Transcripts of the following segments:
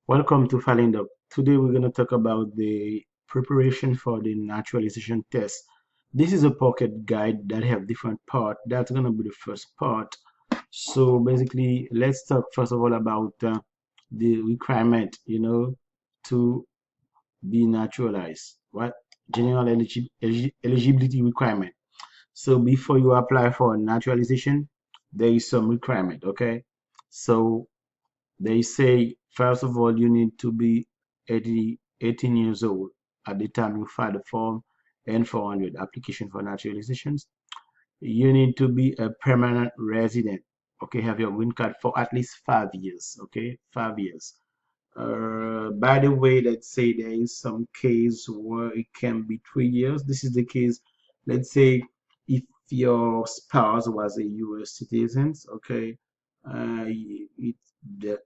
Welcome to Filing Up. Today we're going to talk about the preparation for the naturalization test. This is a pocket guide that have different part. That's going to be the first part. So basically, let's talk first of all about the requirement, to be naturalized. What general eligibility requirement. So before you apply for naturalization, there is some requirement, okay? So they say, first of all, you need to be 18 years old at the time you file the form N400 application for naturalizations. You need to be a permanent resident, okay, have your green card for at least 5 years, okay, 5 years. By the way, let's say there is some case where it can be 3 years. This is the case, let's say, if your spouse was a U.S. citizen, okay, it that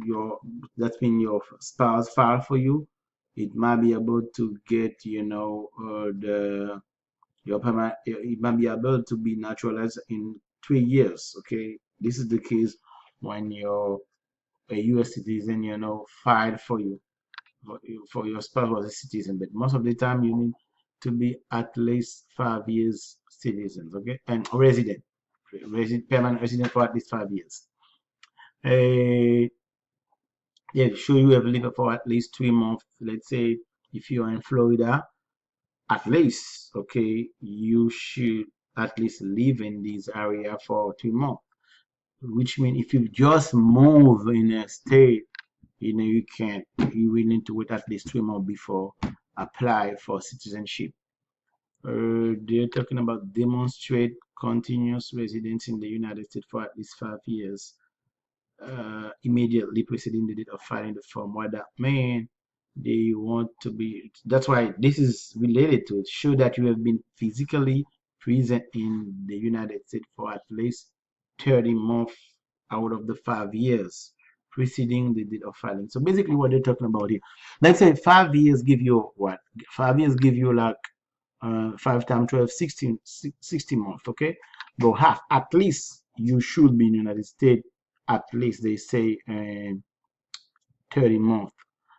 your that's been your spouse filed for you. It might be able to get, the your permanent. It might be able to be naturalized in 3 years. Okay, this is the case when you're a U.S. citizen, filed for you, for your spouse was a citizen. But most of the time, you need to be at least 5 years citizens, okay, and permanent resident for at least 5 years. Uh, yeah, sure you have lived for at least 3 months. Let's say if you're in Florida, at least, okay, you should at least live in this area for 3 months. Which means if you just move in a state, you can't, you will need to wait at least 3 months before apply for citizenship. They're talking about demonstrate continuous residence in the United States for at least 5 years, immediately preceding the date of filing the form. What that means, they want to be, that's why this is related to it. Show that you have been physically present in the United States for at least 30 months out of the 5 years preceding the date of filing. So basically what they're talking about here, let's say 5 years give you what? 5 years give you like 5 times 12, 16, 60 months, okay? But half, at least you should be in the United States, at least they say 30 months.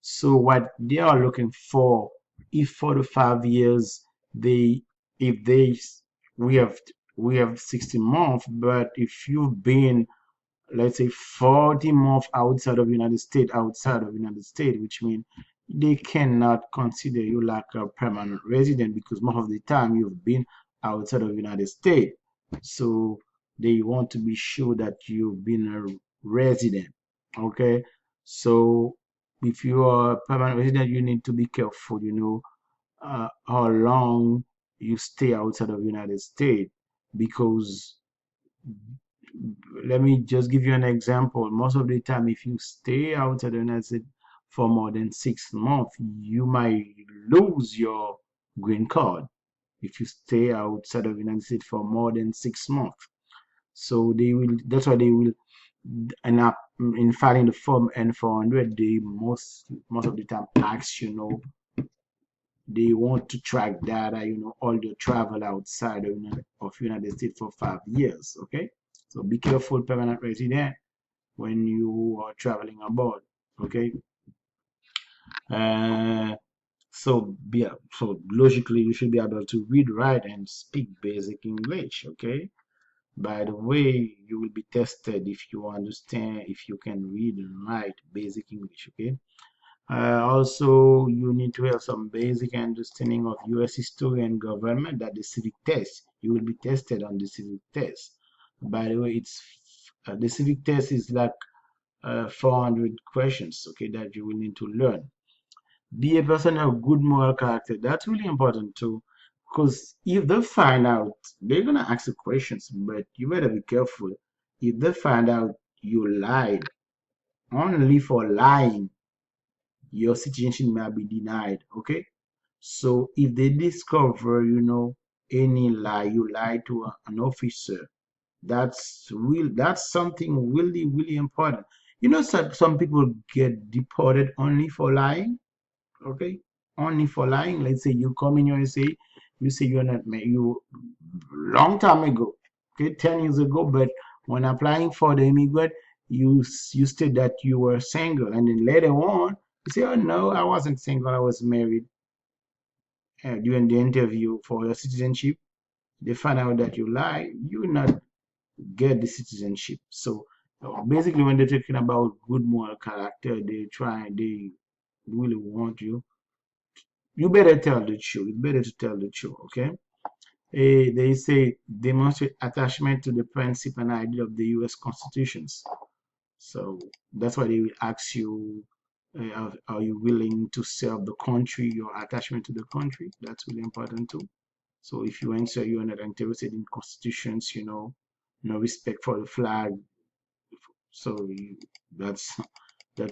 So what they are looking for, if for the 5 years, they, if they, we have, we have 60 months, but if you've been, let's say 40 months outside of United States, which means they cannot consider you like a permanent resident because most of the time you've been outside of United States. So they want to be sure that you've been a resident. Okay. So if you are a permanent resident, you need to be careful, how long you stay outside of United States because let me just give you an example. Most of the time, if you stay outside the United States for more than 6 months, you might lose your green card if you stay outside of the United States for more than 6 months. So they will, that's why they will, and in filing the form N400, they most of the time ask, they want to track data, all your travel outside of United States for 5 years. Okay, so be careful, permanent resident, when you are traveling abroad. Okay, uh, so logically you should be able to read, write, and speak basic English. Okay. By the way, you will be tested if you understand, if you can read and write basic English. Okay. Also, you need to have some basic understanding of U.S. history and government. That the civic test, you will be tested on the civic test. By the way, it's the civic test is like 400 questions, okay, that you will need to learn. Be a person of good moral character. That's really important too, because if they find out, they're gonna ask you questions, but you better be careful. If they find out you lied, only for lying your citizenship may be denied. Okay, so if they discover, any lie, you lie to an officer, that's something really, really important. Some people get deported only for lying. Okay, only for lying. Let's say you come in USA, you say you're not you long time ago, okay, 10 years ago, but when applying for the immigrant, you state that you were single, and then later on you say, "Oh no, I wasn't single. I was married." During the interview for your citizenship, they find out that you lie. You will not get the citizenship. So basically, when they're talking about good moral character, they really want you. You better tell the truth. It's better to tell the truth, okay? They say demonstrate attachment to the principle and idea of the U.S. constitutions. So that's why they will ask you, are you willing to serve the country, your attachment to the country? That's really important too. So if you answer you're not interested in constitutions, no respect for the flag, so that's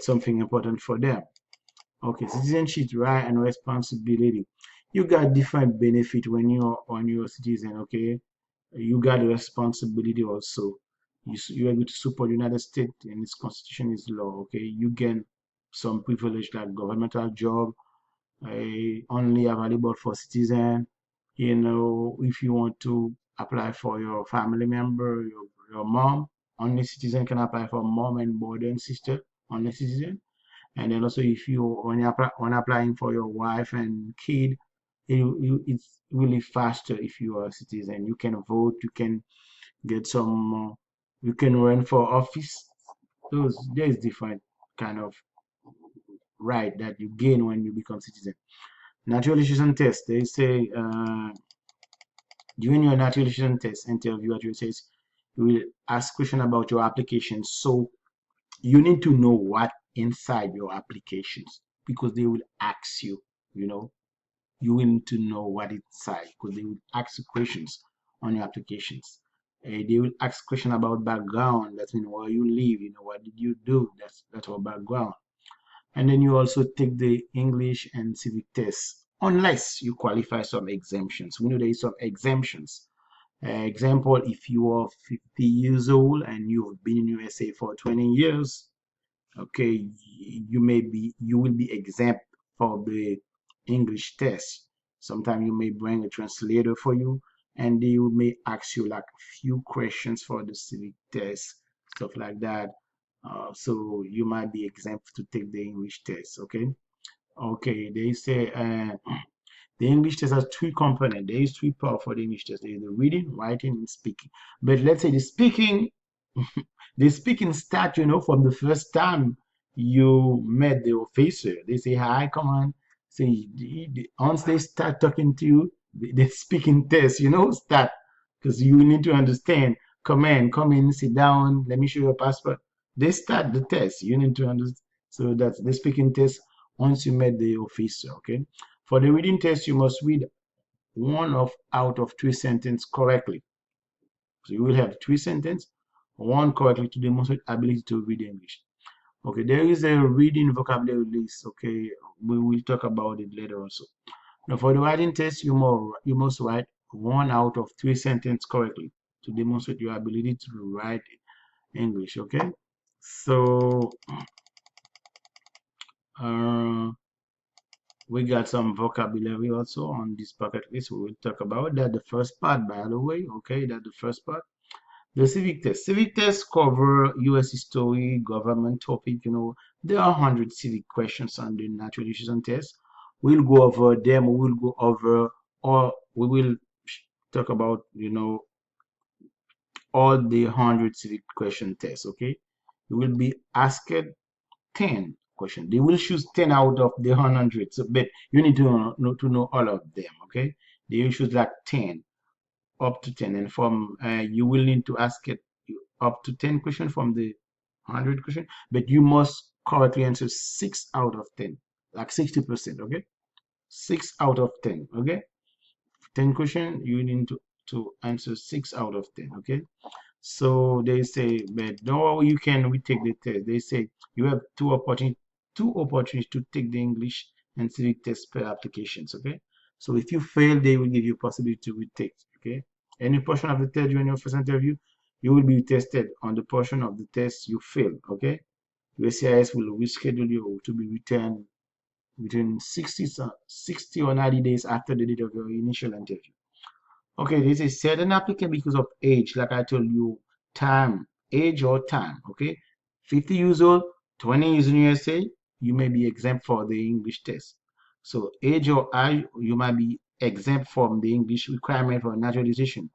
something important for them. Okay, citizenship, right, and responsibility. You got different benefit when you're on your citizen. Okay, you got a responsibility also. You are going to support the United States and its constitution is law. Okay, you gain some privilege like governmental job, only available for citizen. If you want to apply for your family member, your mom, only citizen can apply for mom and brother and sister, only citizen. And then also if you when applying for your wife and kid, it's really faster if you are a citizen. You can vote, you can get some, you can run for office. There's different kind of right that you gain when you become citizen. Naturalization test. They say during your naturalization test interview at your test, you will ask question about your application. So you need to know what inside your applications because they will ask you, you know, you will need to know what inside because they will ask you questions on your applications. They will ask question about background. That means where you live, what did you do? That's our background. And then you also take the English and civic tests, unless you qualify some exemptions. We know there is some exemptions. Example, if you are 50 years old and you've been in USA for 20 years, okay, you will be exempt for the English test. Sometimes you may bring a translator for you, and they may ask you like a few questions for the civic test, stuff like that. So you might be exempt to take the English test. Okay. Okay. They say the English test has three components. There is three parts for the English test. There is the reading, writing, and speaking. But let's say the speaking, the speaking start, from the first time you met the officer. They say, hi, come on. Say, once they start talking to you, the speaking test, start. Because you need to understand, come in, sit down, let me show you your passport. They start the test. You need to understand. So that's the speaking test once you met the officer, okay? For the reading test, you must read one of out of three sentences correctly. So you will have three sentences, one correctly to demonstrate ability to read English. Okay, there is a reading vocabulary list. Okay, we will talk about it later also. Now for the writing test, you must write one out of three sentences correctly to demonstrate your ability to write English. Okay, so uh, we got some vocabulary also on this bucket list. We will talk about that. The first part, by the way. Okay, that's the first part. The civic test. Civic tests cover U.S. history, government topic. There are 100 civic questions on the naturalization test. We'll go over them. We will go over, or we will talk about, all the 100 civic question tests. Okay, you will be asked 10 questions. They will choose 10 out of the 100. So, but you need to know all of them. Okay, they will choose like 10 up to 10, and from you will need to ask it up to 10 questions from the 100 question, but you must correctly answer 6 out of 10, like 60%. Okay, 6 out of 10. Okay, 10 question you need to answer 6 out of 10. Okay, so they say, but no, you can retake the test. They say you have two opportunities to take the English and civic test per applications. Okay, so if you fail, they will give you possibility to retake. Okay, any portion of the test during your first interview, you will be tested on the portion of the test you fail. Okay, USCIS will reschedule you to be returned within 60 or 90 days after the date of your initial interview. Okay, this is certain applicant because of age, like I told you, time, age or time. Okay, 50 years old, 20 years in USA, you may be exempt for the English test. So age or age, you might be exempt from the English requirement for naturalization,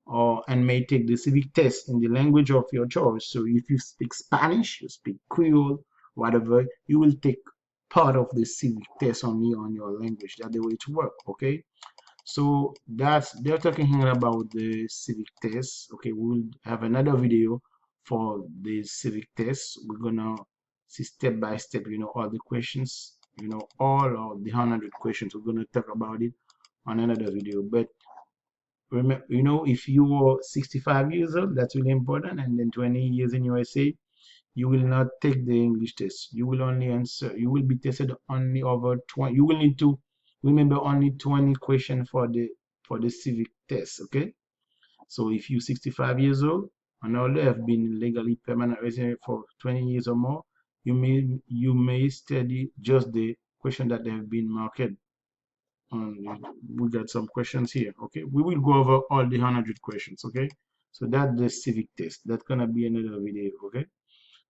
or and may take the civic test in the language of your choice. So if you speak Spanish, you speak Creole, whatever, you will take part of the civic test only on your language. That's the way to work, okay? So that's they're talking here about the civic test. Okay, we will have another video for the civic test. We're gonna see step by step, all the questions, all of the 100 questions. We're gonna talk about it on another video. But remember, if you are 65 years old, that's really important, and then 20 years in USA, you will not take the English test. You will only answer, you will be tested only over 20. You will need to remember only 20 questions for the civic test, okay? So if you're 65 years old and older, have been legally permanent resident for 20 years or more, you may study just the question that have been marked. We got some questions here, okay? We will go over all the 100 questions, okay? So that's the civic test. That's gonna be another video, okay?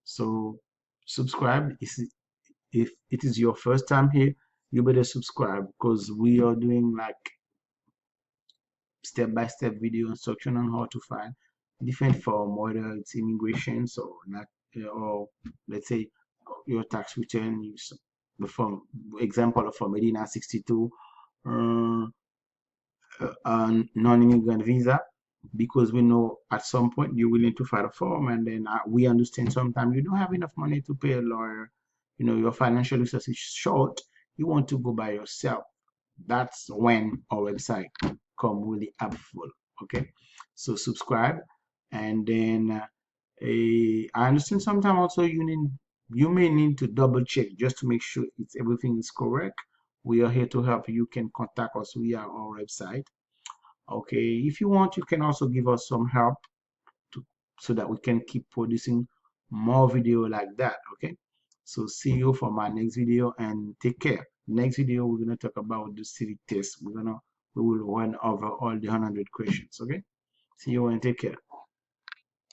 So subscribe. If it is your first time here, you better subscribe because we are doing like step-by-step video instruction on how to file different form, whether it's immigrations or not, or let's say your tax return. The form example of form 8962, non-immigrant visa, because we know at some point you will need to file a form, and then we understand sometimes you don't have enough money to pay a lawyer. Your financial resources is short. You want to go by yourself. That's when our website come really helpful. Okay, so subscribe, and then I understand sometimes also you may need to double check just to make sure everything is correct. We are here to help. You can contact us via our website. Okay, if you want, you can also give us some help to, so that we can keep producing more video like that. Okay, so see you for my next video and take care. Next video, we're gonna talk about the civic test. We will run over all the 100 questions. Okay, see you and take care.